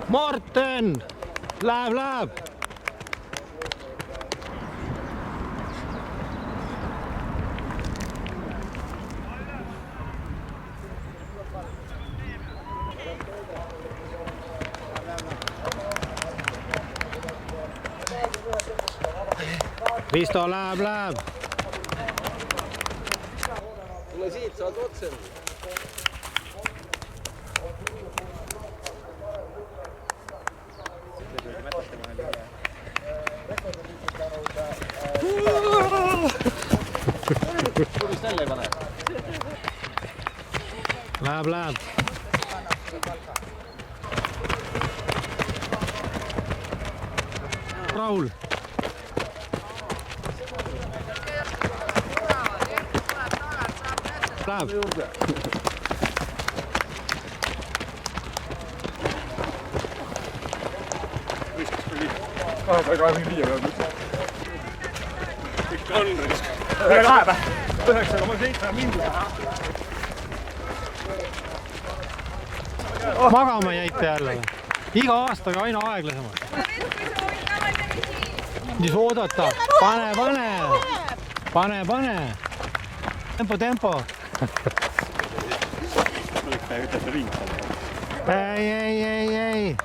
Morten! Läheb! Risto, läheb! Tule siit, saad otse. Kuidas jälle ei pane? Läheb! Raul! Läheb! Ikka on risk. Läheb! 9,7 mindud. Magama jäite jälle. Iga aastaga aina aeglasemalt. Siis oodata. Pane. Tempo. Ütlete ring. Ei.